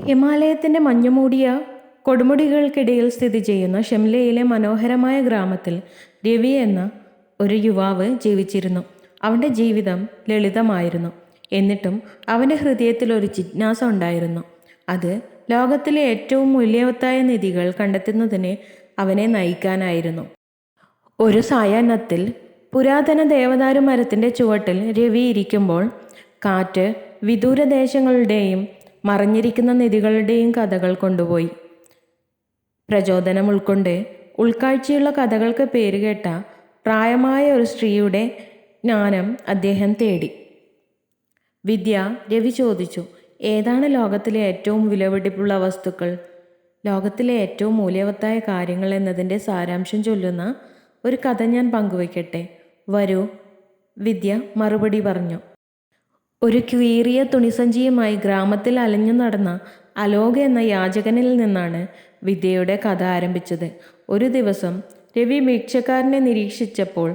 ഹിമാലയത്തിൻ്റെ മഞ്ഞുമൂടിയ കൊടുമുടികൾക്കിടയിൽ സ്ഥിതി ചെയ്യുന്ന ഷിംലയിലെ മനോഹരമായ ഗ്രാമത്തിൽ രവി എന്ന ഒരു യുവാവ് ജീവിച്ചിരുന്നു. അവൻ്റെ ജീവിതം ലളിതമായിരുന്നു. എന്നിട്ടും അവൻ്റെ ഹൃദയത്തിൽ ഒരു ജിജ്ഞാസ ഉണ്ടായിരുന്നു. അത് ലോകത്തിലെ ഏറ്റവും മൂല്യവത്തായ നിധികൾ കണ്ടെത്തുന്നതിന് അവനെ നയിക്കാനായിരുന്നു. ഒരു സായാഹ്നത്തിൽ പുരാതന ദേവദാരു മരത്തിൻ്റെ ചുവട്ടിൽ രവി ഇരിക്കുമ്പോൾ കാറ്റ് വിദൂരദേശങ്ങളുടെയും മറഞ്ഞിരിക്കുന്ന നിധികളുടെയും കഥകൾ കൊണ്ടുപോയി. പ്രചോദനം ഉൾക്കൊണ്ട് ഉൾക്കാഴ്ചയുള്ള കഥകൾക്ക് പേരുകേട്ട പ്രായമായ ഒരു സ്ത്രീയുടെ ജ്ഞാനം അദ്ദേഹം തേടി. വിദ്യ, രവി ചോദിച്ചു, ഏതാണ് ലോകത്തിലെ ഏറ്റവും വിലപിടിപ്പുള്ള വസ്തുക്കൾ? ലോകത്തിലെ ഏറ്റവും മൂല്യവത്തായ കാര്യങ്ങൾ എന്നതിൻ്റെ സാരാംശം ചൊല്ലുന്ന ഒരു കഥ ഞാൻ പങ്കുവയ്ക്കട്ടെ. വരൂ, വിദ്യ മറുപടി പറഞ്ഞു. ഒരു കീറിയ തുണിസഞ്ചിയുമായി ഗ്രാമത്തിൽ അലഞ്ഞു നടന്ന അലോക് എന്ന യാചകനിൽ നിന്നാണ് വിദ്യയുടെ കഥ ആരംഭിച്ചത്. ഒരു ദിവസം രവി ഭിക്ഷക്കാരനെ നിരീക്ഷിച്ചപ്പോൾ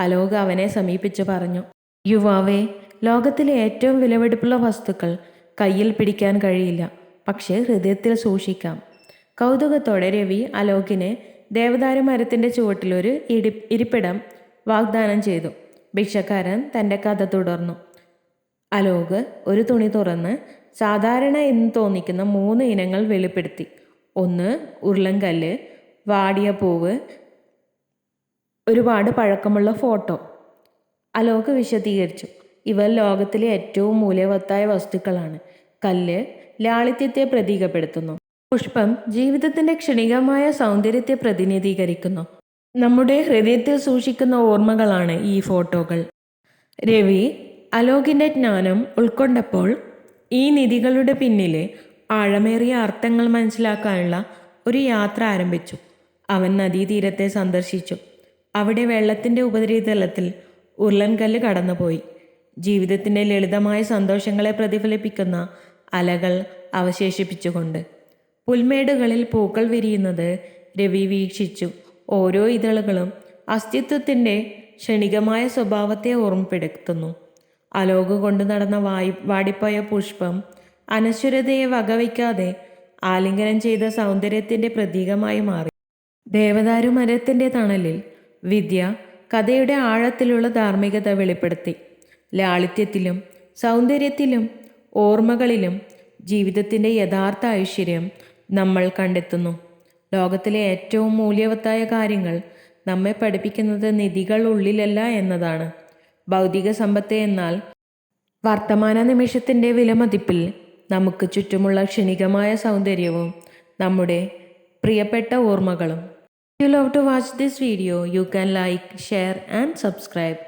അലോക് അവനെ സമീപിച്ച് പറഞ്ഞു, യുവാവേ, ലോകത്തിലെ ഏറ്റവും വിലപിടിപ്പുള്ള വസ്തുക്കൾ കയ്യിൽ പിടിക്കാൻ കഴിയില്ല, പക്ഷേ ഹൃദയത്തിൽ സൂക്ഷിക്കാം. കൗതുകത്തോടെ രവി അലോകിന് ദേവദാരു മരത്തിൻ്റെ ചുവട്ടിലൊരു ഇരിപ്പിടം വാഗ്ദാനം ചെയ്തു. ഭിക്ഷക്കാരൻ തൻ്റെ കഥ തുടർന്നു. അലോക് ഒരു തുണി തുറന്ന് സാധാരണ എന്ന് തോന്നിക്കുന്ന 3 ഇനങ്ങൾ വെളിപ്പെടുത്തി. 1 ഉരുളൻകല്ല്, വാടിയ പൂവ്, ഒരുപാട് പഴക്കമുള്ള ഫോട്ടോ. അലോക് വിശദീകരിച്ചു, ഇവ ലോകത്തിലെ ഏറ്റവും മൂല്യവത്തായ വസ്തുക്കളാണ്. കല്ല് ലാളിത്യത്തെ പ്രതീകപ്പെടുത്തുന്നു. പുഷ്പം ജീവിതത്തിൻ്റെ ക്ഷണികമായ സൗന്ദര്യത്തെ പ്രതിനിധീകരിക്കുന്നു. നമ്മുടെ ഹൃദയത്തിൽ സൂക്ഷിക്കുന്ന ഓർമ്മകളാണ് ഈ ഫോട്ടോകൾ. രവി അലോകിൻ്റെ ജ്ഞാനം ഉൾക്കൊണ്ടപ്പോൾ ഈ നിധികളുടെ പിന്നിലെ ആഴമേറിയ അർത്ഥങ്ങൾ മനസ്സിലാക്കാനുള്ള ഒരു യാത്ര ആരംഭിച്ചു. അവൻ നദീതീരത്തെ സന്ദർശിച്ചു. അവിടെ വെള്ളത്തിൻ്റെ ഉപരിതലത്തിൽ ഉരുളൻകല്ല് കടന്നുപോയി. ജീവിതത്തിൻ്റെ ലളിതമായ സന്തോഷങ്ങളെ പ്രതിഫലിപ്പിക്കുന്ന അലകൾ അവശേഷിപ്പിച്ചുകൊണ്ട്. പുൽമേടുകളിൽ പൂക്കൾ വിരിയുന്നത് രവി വീക്ഷിച്ചു. ഓരോ ഇതളുകളും അസ്തിത്വത്തിൻ്റെ ക്ഷണികമായ സ്വഭാവത്തെ ഓർമ്മപ്പെടുത്തുന്നു. അലോക് കൊണ്ടു നടന്ന വാടിപ്പോയ പുഷ്പം അനശ്വരതയെ വകവയ്ക്കാതെ ആലിംഗനം ചെയ്ത സൗന്ദര്യത്തിൻ്റെ പ്രതീകമായി മാറി. ദേവദാരു മരത്തിൻ്റെ തണലിൽ വിദ്യ കഥയുടെ ആഴത്തിലുള്ള ധാർമ്മികത വെളിപ്പെടുത്തി. ലാളിത്യത്തിലും സൗന്ദര്യത്തിലും ഓർമ്മകളിലും ജീവിതത്തിൻ്റെ യഥാർത്ഥ ഐശ്വര്യം നമ്മൾ കണ്ടെത്തുന്നു. ലോകത്തിലെ ഏറ്റവും മൂല്യവത്തായ കാര്യങ്ങൾ നമ്മെ പഠിപ്പിക്കുന്നത് നിധികൾ ഉള്ളിലല്ല എന്നതാണ്. ഭൗതിക സമ്പത്ത് എന്നാൽ വർത്തമാന നിമിഷത്തിൻ്റെ വിലമതിപ്പിൽ നമുക്ക് ചുറ്റുമുള്ള ക്ഷണികമായ സൗന്ദര്യവും നമ്മുടെ പ്രിയപ്പെട്ട ഓർമ്മകളും. If you love to watch this video, you can like, share and subscribe.